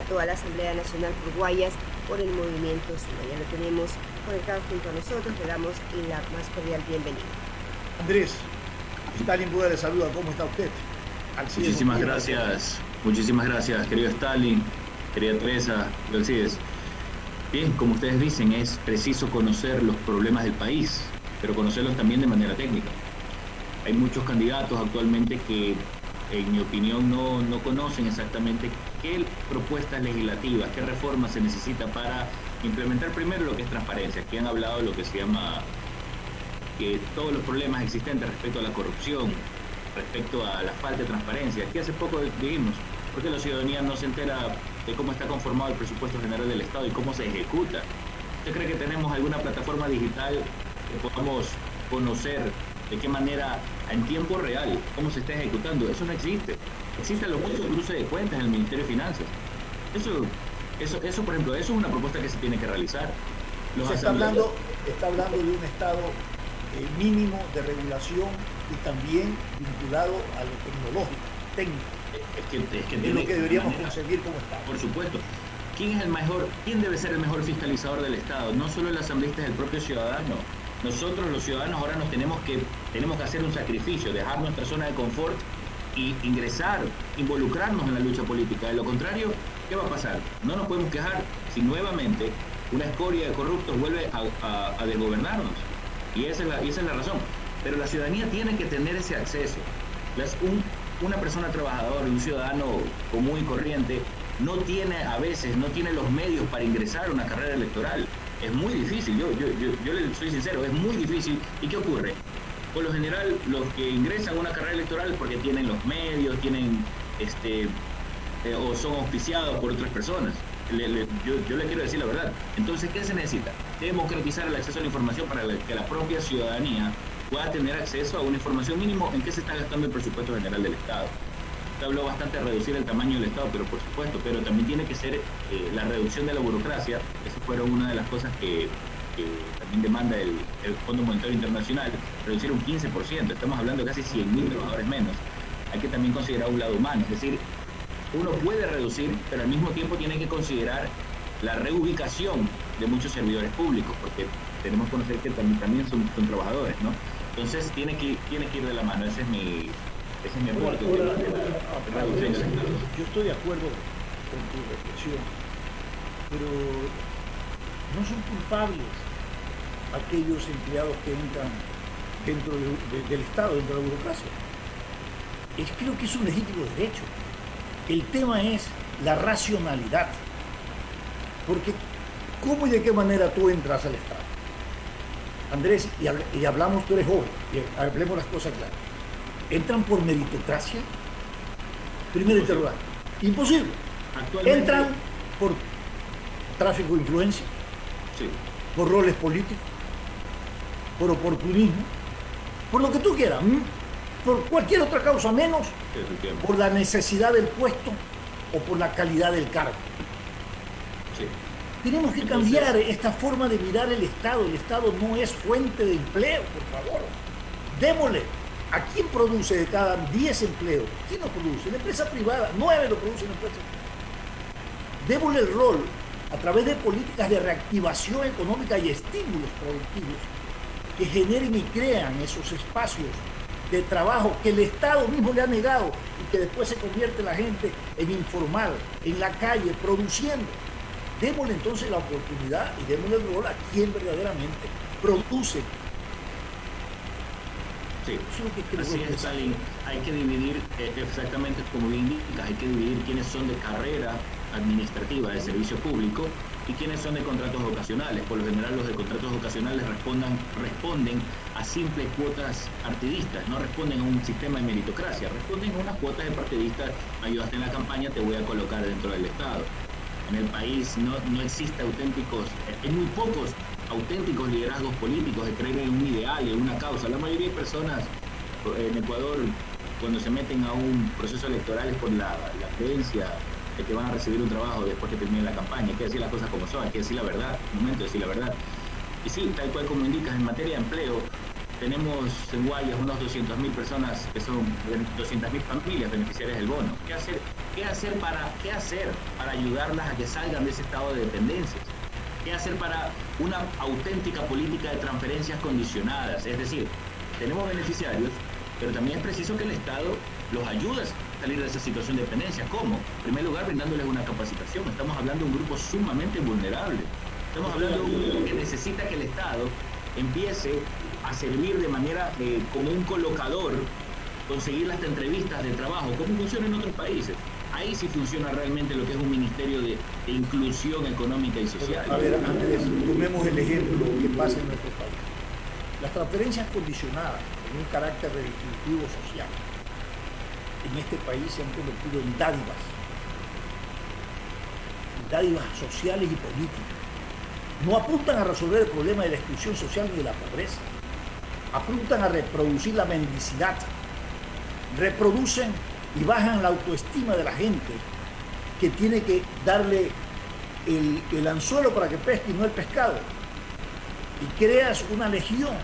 candidato a la Asamblea Nacional por Guayas por el Movimiento Suma. Ya lo tenemos conectado junto a nosotros, le damos la más cordial bienvenida. Andrés, Stalin Buda le saluda, ¿cómo está usted? Muchísimas gracias, querido Stalin, querida Teresa, Alcides. Bien, como ustedes dicen, es preciso conocer los problemas del país, pero conocerlos también de manera técnica. Hay muchos candidatos actualmente que, en mi opinión, no conocen exactamente qué propuestas legislativas, qué reformas se necesita para implementar primero lo que es transparencia. Aquí han hablado de lo que se llama que todos los problemas existentes respecto a la corrupción, respecto a la falta de transparencia. Aquí hace poco dijimos, ¿por qué la ciudadanía no se entera de cómo está conformado el presupuesto general del Estado y cómo se ejecuta? ¿Usted cree que tenemos alguna plataforma digital que podamos conocer de qué manera, en tiempo real, cómo se está ejecutando? Eso no existe. Existen los cruces de cuentas en el Ministerio de Finanzas. Eso, por ejemplo, eso es una propuesta que se tiene que realizar. Se está hablando de un Estado mínimo de regulación y también vinculado a lo tecnológico, técnico. Es lo que deberíamos conseguir como Estado. Por supuesto. ¿Quién debe ser el mejor fiscalizador del Estado? No solo el asambleísta, es el propio ciudadano. Nosotros, los ciudadanos, ahora tenemos que hacer un sacrificio, dejar nuestra zona de confort y ingresar, involucrarnos en la lucha política. De lo contrario, ¿qué va a pasar? No nos podemos quejar si nuevamente una escoria de corruptos vuelve a desgobernarnos. Y esa es la razón. Pero la ciudadanía tiene que tener ese acceso. Una persona trabajadora, un ciudadano común y corriente, a veces no tiene los medios para ingresar a una carrera electoral. Es muy difícil, yo le soy sincero, es muy difícil. ¿Y qué ocurre? Por lo general, los que ingresan a una carrera electoral es porque tienen los medios, o son auspiciados por otras personas. Yo le quiero decir la verdad. Entonces, ¿qué se necesita? Democratizar el acceso a la información para que la propia ciudadanía pueda tener acceso a una información mínimo en qué se está gastando el presupuesto general del Estado. Usted habló bastante de reducir el tamaño del Estado, pero por supuesto, pero también tiene que ser la reducción de la burocracia. Esa fue una de las cosas que también demanda el Fondo Monetario Internacional, reducir un 15%. Estamos hablando de casi 100.000 trabajadores menos. Hay que también considerar un lado humano, es decir, uno puede reducir, pero al mismo tiempo tiene que considerar la reubicación de muchos servidores públicos, porque tenemos que conocer que también son trabajadores, ¿no? Entonces tiene que ir de la mano. Ese es mi aporte. Yo estoy de acuerdo con tu reflexión, pero no son culpables aquellos empleados que entran dentro del Estado, dentro de la burocracia. Creo que es un legítimo derecho. El tema es la racionalidad. Porque ¿cómo y de qué manera tú entras al Estado? Andrés, y hablamos, tú eres joven, y hablemos las cosas claras. ¿Entran por meritocracia? Primer interrogante. Imposible. ¿Entran por tráfico de influencia? Sí. ¿Por roles políticos? ¿Por oportunismo? Por lo que tú quieras. Por cualquier otra causa, menos por la necesidad del puesto o por la calidad del cargo. Sí. Tenemos que cambiar esta forma de mirar el Estado. El Estado no es fuente de empleo, por favor. Démosle. ¿A quién produce de cada 10 empleos? ¿Quién lo produce? La empresa privada. 9 lo producen en la empresa privada. Démosle el rol a través de políticas de reactivación económica y estímulos productivos que generen y crean esos espacios de trabajo que el Estado mismo le ha negado y que después se convierte la gente en informal, en la calle, produciendo. Démosle entonces la oportunidad y démosle el rol a quien verdaderamente produce. Sí, así es, Stalin. Hay que dividir, exactamente como bien indicas, hay que dividir quiénes son de carrera administrativa de servicio público y quiénes son de contratos ocasionales. Por lo general, los de contratos ocasionales responden a simples cuotas partidistas, no responden a un sistema de meritocracia, responden a unas cuotas de partidistas. Me ayudaste en la campaña, te voy a colocar dentro del Estado. En el país no existe hay muy pocos auténticos liderazgos políticos de creer en un ideal y en una causa. La mayoría de personas en Ecuador, cuando se meten a un proceso electoral, es por la creencia de que van a recibir un trabajo después que termine la campaña. Hay que decir las cosas como son, hay que decir la verdad, es el momento de decir la verdad. Y sí, tal cual como indicas, en materia de empleo, tenemos en Guayas unos 200.000 personas que son 200.000 familias beneficiarias del bono. ¿Qué hacer para ayudarlas a que salgan de ese estado de dependencia? ¿Qué hacer para una auténtica política de transferencias condicionadas? Es decir, tenemos beneficiarios, pero también es preciso que el Estado los ayude a salir de esa situación de dependencia. ¿Cómo? En primer lugar, brindándoles una capacitación. Estamos hablando de un grupo sumamente vulnerable. Estamos hablando de un grupo que necesita que el Estado empiece a servir de manera como un colocador, conseguir las entrevistas de trabajo, como funciona en otros países. Ahí sí funciona realmente lo que es un ministerio de inclusión económica y social. A ver, Andrés, tomemos el ejemplo que pasa en nuestro país. Las transferencias condicionadas con un carácter redistributivo social en este país se han convertido en dádivas sociales y políticas. No apuntan a resolver el problema de la exclusión social ni de la pobreza. Apuntan a reproducir la mendicidad. Reproducen y bajan la autoestima de la gente, que tiene que darle el anzuelo para que pesque y no el pescado. Y creas una legión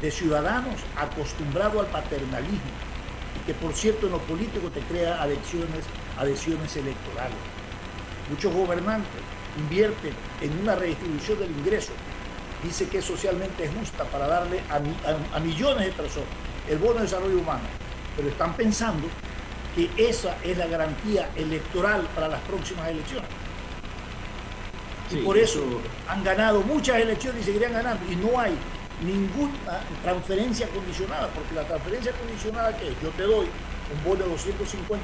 de ciudadanos acostumbrados al paternalismo, y que por cierto en lo político te crea adhesiones electorales. Muchos gobernantes invierten en una redistribución del ingreso, dice que es socialmente justa para darle a millones de personas el bono de desarrollo humano, pero están pensando que esa es la garantía electoral para las próximas elecciones. Sí, y por eso han ganado muchas elecciones y seguirán ganando, y no hay ninguna transferencia condicionada, porque la transferencia condicionada, que es: yo te doy un bono de $250,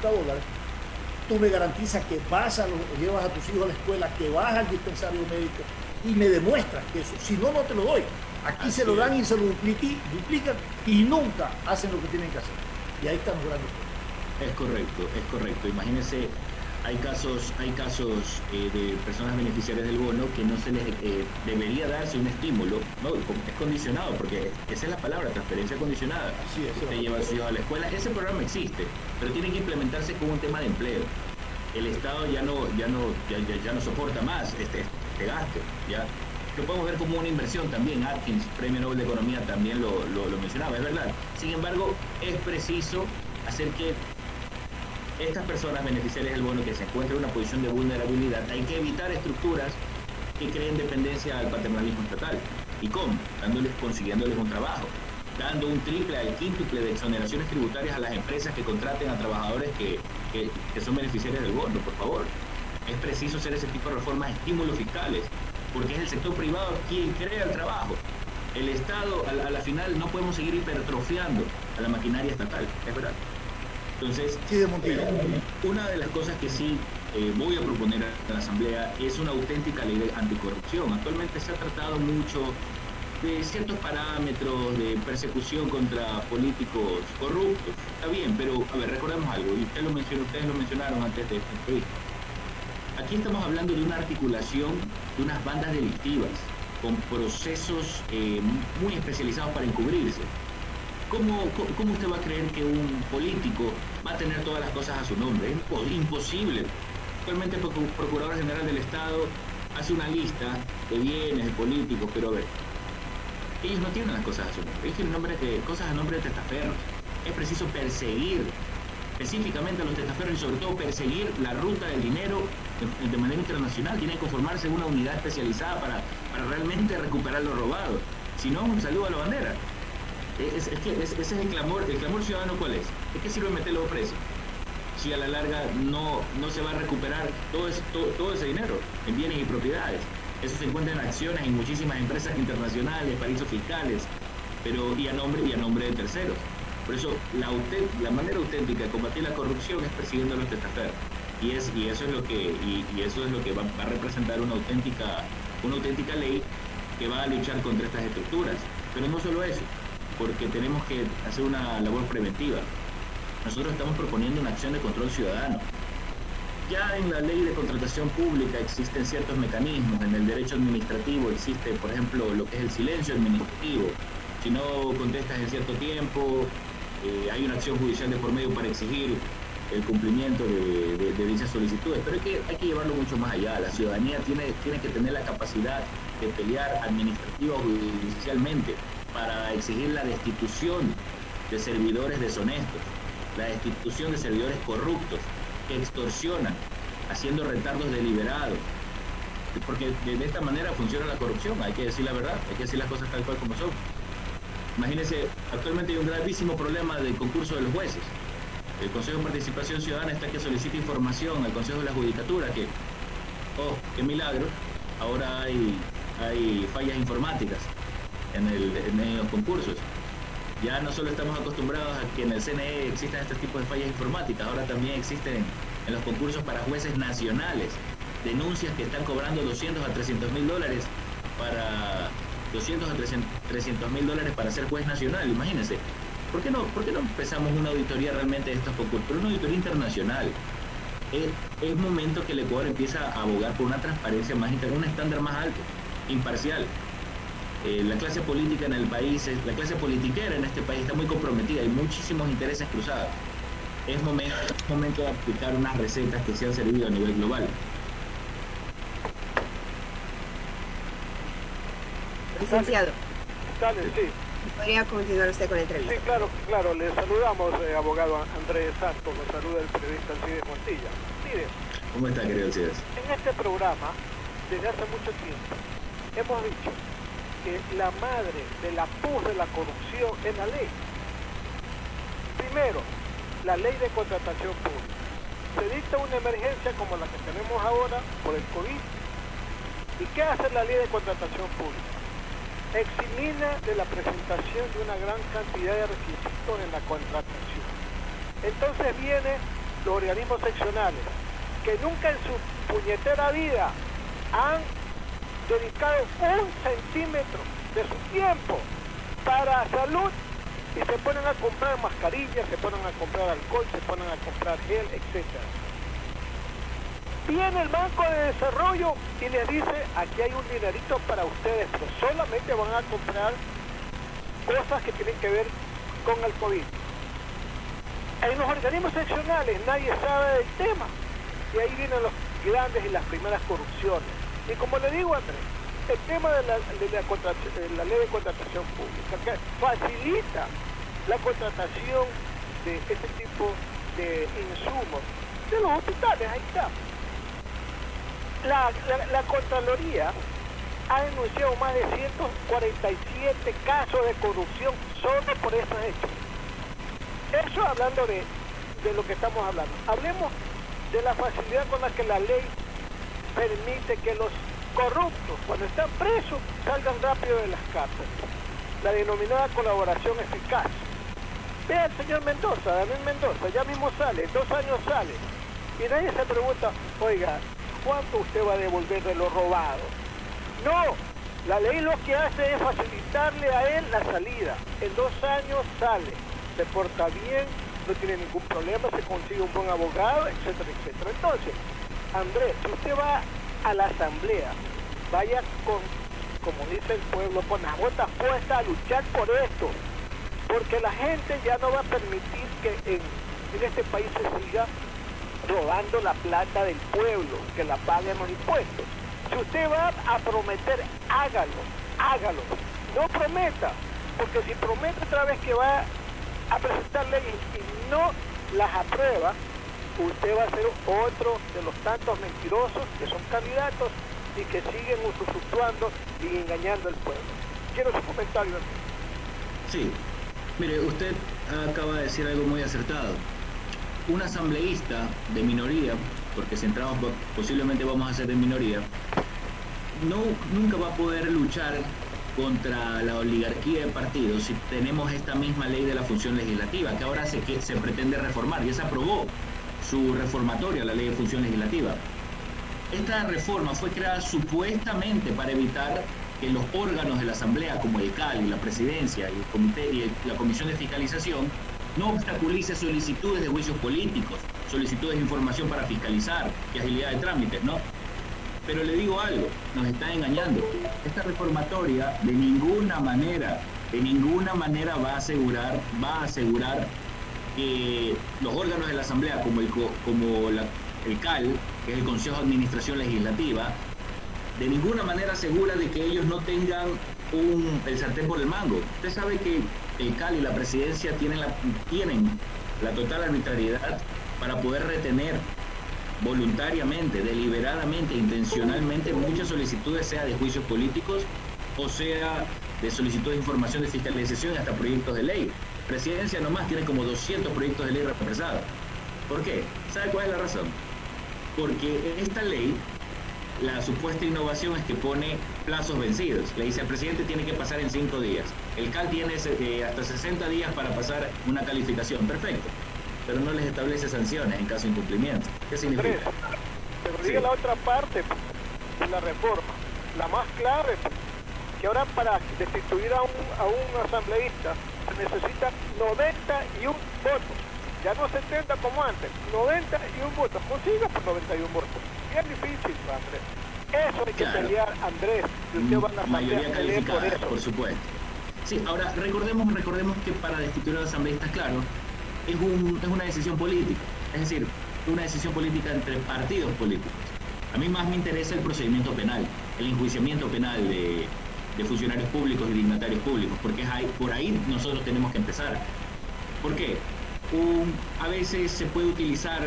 tú me garantizas que llevas a tus hijos a la escuela, que vas al dispensario médico y me demuestras que eso, si no, no te lo doy. Aquí así se lo dan y se lo duplican y nunca hacen lo que tienen que hacer. Y ahí están los grandes problemas. Es correcto. Imagínense, hay casos de personas beneficiarias del bono que no se les debería darse un estímulo, no, es condicionado, porque esa es la palabra, transferencia condicionada. Así es. Usted lleva a sus hijos a la escuela, ese programa existe, pero tiene que implementarse como un tema de empleo. El Estado ya no soporta más este gasto, ya. Lo podemos ver como una inversión también. Atkins, Premio Nobel de Economía, también lo mencionaba, es verdad. Sin embargo, es preciso hacer que estas personas beneficiarias del bono que se encuentran en una posición de vulnerabilidad, hay que evitar estructuras que creen dependencia al paternalismo estatal. ¿Y cómo? Consiguiéndoles un trabajo, dando un triple al quíntuple de exoneraciones tributarias a las empresas que contraten a trabajadores que son beneficiarios del bono, por favor. Es preciso hacer ese tipo de reformas, estímulos fiscales, porque es el sector privado quien crea el trabajo. El Estado, a la final, no podemos seguir hipertrofiando a la maquinaria estatal, es verdad. Entonces, una de las cosas que sí voy a proponer a la Asamblea es una auténtica ley anticorrupción. Actualmente se ha tratado mucho de ciertos parámetros de persecución contra políticos corruptos. Está bien, pero a ver, recordemos algo, y ustedes lo mencionaron antes de esta entrevista. Aquí estamos hablando de una articulación de unas bandas delictivas con procesos muy especializados para encubrirse. ¿Cómo usted va a creer que un político va a tener todas las cosas a su nombre? Es imposible. Actualmente el Procurador General del Estado hace una lista de bienes de políticos, pero a ver, ellos no tienen las cosas a su nombre, ellos tienen cosas a nombre de testaferros. Es preciso perseguir específicamente a los testaferros y sobre todo perseguir la ruta del dinero de manera internacional. Tiene que conformarse una unidad especializada para realmente recuperar lo robado. Si no, un saludo a la bandera. Ese es el clamor ciudadano. ¿Cuál es? ¿De qué sirve meterlo preso si a la larga no se va a recuperar todo ese dinero en bienes y propiedades? Eso se encuentra en acciones en muchísimas empresas internacionales, paraísos fiscales, y a nombre de terceros. Por eso la manera auténtica de combatir la corrupción es persiguiendo a los testaferros. Y eso es lo que va a representar una auténtica ley que va a luchar contra estas estructuras. Pero no solo eso, porque tenemos que hacer una labor preventiva. Nosotros estamos proponiendo una acción de control ciudadano. Ya en la ley de contratación pública existen ciertos mecanismos, en el derecho administrativo existe, por ejemplo, lo que es el silencio administrativo. Si no contestas en cierto tiempo, hay una acción judicial de por medio para exigir el cumplimiento de dichas solicitudes, pero hay que llevarlo mucho más allá. La ciudadanía tiene que tener la capacidad de pelear administrativa o judicialmente para exigir la destitución de servidores deshonestos, la destitución de servidores corruptos, que extorsionan, haciendo retardos deliberados, porque de esta manera funciona la corrupción. Hay que decir la verdad, hay que decir las cosas tal cual como son. Imagínense, actualmente hay un gravísimo problema del concurso de los jueces. El Consejo de Participación Ciudadana está que solicita información al Consejo de la Judicatura, que, oh, qué milagro, ahora hay fallas informáticas en los concursos. Ya no solo estamos acostumbrados a que en el CNE existan este tipo de fallas informáticas, ahora también existen en los concursos para jueces nacionales denuncias que están cobrando 200 a 300 mil dólares para 200 a 300 mil dólares para ser juez nacional. Imagínense, ¿por qué no empezamos una auditoría realmente de estos concursos? Pero una auditoría internacional. Es momento que el Ecuador empiece a abogar por una transparencia más interna, un estándar más alto, imparcial. La clase política en el país, la clase politiquera en este país está muy comprometida, hay muchísimos intereses cruzados. Es momento de aplicar unas recetas que se han servido a nivel global. Licenciado. Dale, sí. ¿Podría continuar usted con la entrevista? Sí, claro. Le saludamos, abogado Andrés Santos. Lo saluda el periodista Alcides Montilla. Mire, ¿Cómo está, querido Alcides? en este programa, desde hace mucho tiempo, hemos dicho que la madre de la pus de la corrupción es la ley. Primero, la ley de contratación pública. Se dicta una emergencia como la que tenemos ahora por el COVID. ¿Y qué hace la ley de contratación pública? Eximina de la presentación de una gran cantidad de requisitos en la contratación. Entonces vienen los organismos seccionales, que nunca en su puñetera vida han dedicado 1 centímetro de su tiempo para salud, y se ponen a comprar mascarillas, se ponen a comprar alcohol, se ponen a comprar gel, etc. Viene el Banco de Desarrollo y les dice, aquí hay un dinerito para ustedes, pero solamente van a comprar cosas que tienen que ver con el COVID. En los organismos seccionales nadie sabe del tema, y ahí vienen los grandes y las primeras corrupciones. Y como le digo, Andrés, el tema de la ley de contratación pública, que facilita la contratación de este tipo de insumos de los hospitales, ahí está. La Contraloría ha denunciado más de 147 casos de corrupción solo por esos hechos. Eso hablando de lo que estamos hablando. Hablemos de la facilidad con la que la ley permite que los corruptos, cuando están presos, salgan rápido de las cárceles. La denominada colaboración eficaz. Vea el señor Mendoza, Daniel Mendoza, ya mismo sale, 2 años sale. Y nadie se pregunta, oiga, ¿cuánto usted va a devolver de lo robado? No, la ley lo que hace es facilitarle a él la salida. En 2 años sale, se porta bien, no tiene ningún problema, se consigue un buen abogado, etcétera, etcétera. Entonces, Andrés, si usted va a la asamblea, vaya con, como dice el pueblo, con las botas puestas a luchar por esto, porque la gente ya no va a permitir que en este país se siga robando la plata del pueblo, que la paguen los impuestos. Si usted va a prometer, hágalo, no prometa, porque si promete otra vez que va a presentar leyes y no las aprueba, usted va a ser otro de los tantos mentirosos que son candidatos y que siguen usufructuando y engañando al pueblo. Quiero su comentario. Sí, mire, usted acaba de decir algo muy acertado. Un asambleísta de minoría, porque si entramos posiblemente vamos a ser de minoría, nunca va a poder luchar contra la oligarquía de partidos si tenemos esta misma ley de la función legislativa, que ahora se pretende reformar. Ya se aprobó su reformatoria, la ley de función legislativa. Esta reforma fue creada supuestamente para evitar que los órganos de la Asamblea, como el CAL y la Presidencia y el Comité y la Comisión de Fiscalización, no obstaculice solicitudes de juicios políticos, solicitudes de información para fiscalizar y agilidad de trámites, ¿no? Pero le digo algo, nos están engañando. Esta reformatoria de ninguna manera va a asegurar que los órganos de la Asamblea, como el CAL, que es el Consejo de Administración Legislativa, de ninguna manera asegura de que ellos no tengan el sartén por el mango. Usted sabe que el CAL y la Presidencia tienen la total arbitrariedad para poder retener voluntariamente, deliberadamente, intencionalmente muchas solicitudes, sea de juicios políticos o sea de solicitud de información de fiscalización hasta proyectos de ley. Presidencia nomás tiene como 200 proyectos de ley represados. ¿Por qué? ¿Sabe cuál es la razón? Porque esta ley, la supuesta innovación es que pone plazos vencidos. Le dice al presidente tiene que pasar en 5 días. El CAL tiene hasta 60 días para pasar una calificación. Perfecto. Pero no les establece sanciones en caso de incumplimiento. ¿Qué significa? Pero diga la otra parte de la reforma, la más clave, que ahora para destituir a un asambleísta se necesitan 91 votos. Ya no 70 como antes, 91 votos. Consiga por 91 votos. Bien difícil, Andrés. Eso hay que pelear, Andrés. Y usted van a mayoría calificada, por eso. por supuesto. Sí, ahora recordemos que para destituir a los asambleístas, claro, es una decisión política. Es decir, una decisión política entre partidos políticos. A mí más me interesa el procedimiento penal, el enjuiciamiento penal de funcionarios públicos y dignatarios públicos, porque por ahí nosotros tenemos que empezar. ¿Por qué? A veces se puede utilizar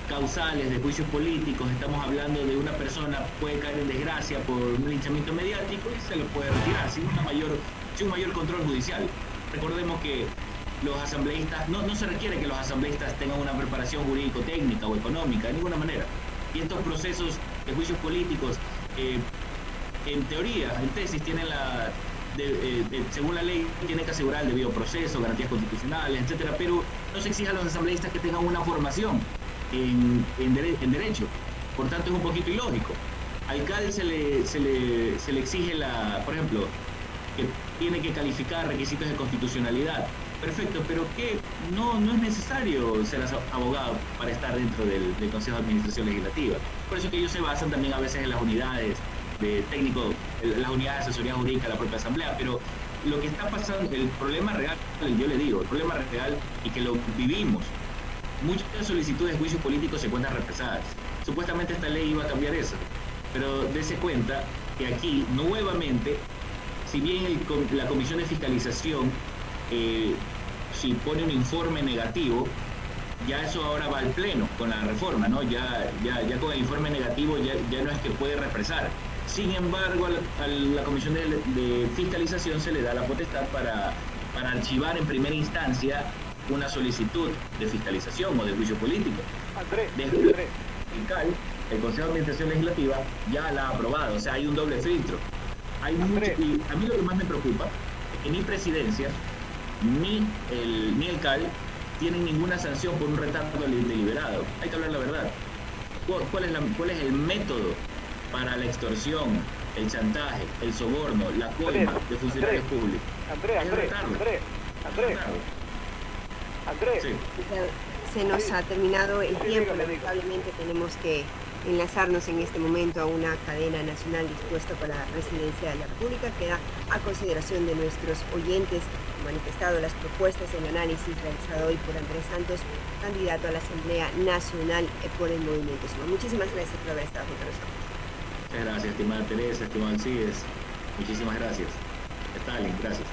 causales de juicios políticos, estamos hablando de una persona puede caer en desgracia por un linchamiento mediático y se lo puede retirar sin un mayor control judicial. Recordemos que los asambleístas, no se requiere que los asambleístas tengan una preparación jurídico-técnica o económica, de ninguna manera. Y estos procesos de juicios políticos, en teoría, en tesis, tienen según la ley, tiene que asegurar el debido proceso, garantías constitucionales, etcétera, pero no se exige a los asambleístas que tengan una formación en derecho. Por tanto, es un poquito ilógico. Al CAL se le exige por ejemplo, que tiene que calificar requisitos de constitucionalidad. Perfecto, pero que no es necesario ser abogado para estar dentro del Consejo de Administración Legislativa. Por eso que ellos se basan también a veces en las unidades de técnico, las unidades de asesoría jurídica de la propia asamblea, pero lo que está pasando, el problema real, yo le digo, el problema real y que lo vivimos, muchas solicitudes de juicios políticos se encuentran represadas. Supuestamente esta ley iba a cambiar eso, pero dése cuenta que aquí nuevamente, si bien la Comisión de Fiscalización si pone un informe negativo, ya eso ahora va al pleno con la reforma, ¿no? Ya con el informe negativo ya no es que puede represar. Sin embargo, a la Comisión de Fiscalización se le da la potestad para archivar en primera instancia una solicitud de fiscalización o de juicio político. Andrés. El CAL, el Consejo de Administración Legislativa, ya la ha aprobado, o sea, hay un doble filtro. Y a mí lo que más me preocupa es que ni Presidencia ni el CAL tienen ninguna sanción por un retardo deliberado. Hay que hablar la verdad. ¿Cuál es el método para la extorsión, el chantaje, el soborno, la coima de funcionarios públicos? Andrés. Sí. Se nos ha terminado el tiempo, lamentablemente tenemos que enlazarnos en este momento a una cadena nacional dispuesta para la Presidencia de la República. Queda a consideración de nuestros oyentes manifestado las propuestas del análisis realizado hoy por Andrés Santos, candidato a la Asamblea Nacional por el Movimiento Ciudadano. Muchísimas gracias por haber estado junto a nosotros. Muchas gracias, estimada Teresa, estimado Alcides. Muchísimas gracias. Stalin, gracias.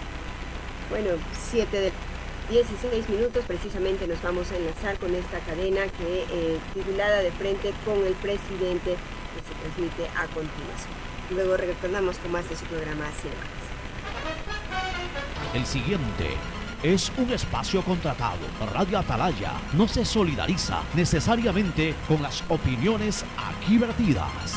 Bueno, 7:16 precisamente nos vamos a enlazar con esta cadena que titulada De Frente con el Presidente, que se transmite a continuación. Luego retornamos con más de su programa Cinemas. El siguiente es un espacio contratado. Radio Atalaya no se solidariza necesariamente con las opiniones aquí vertidas.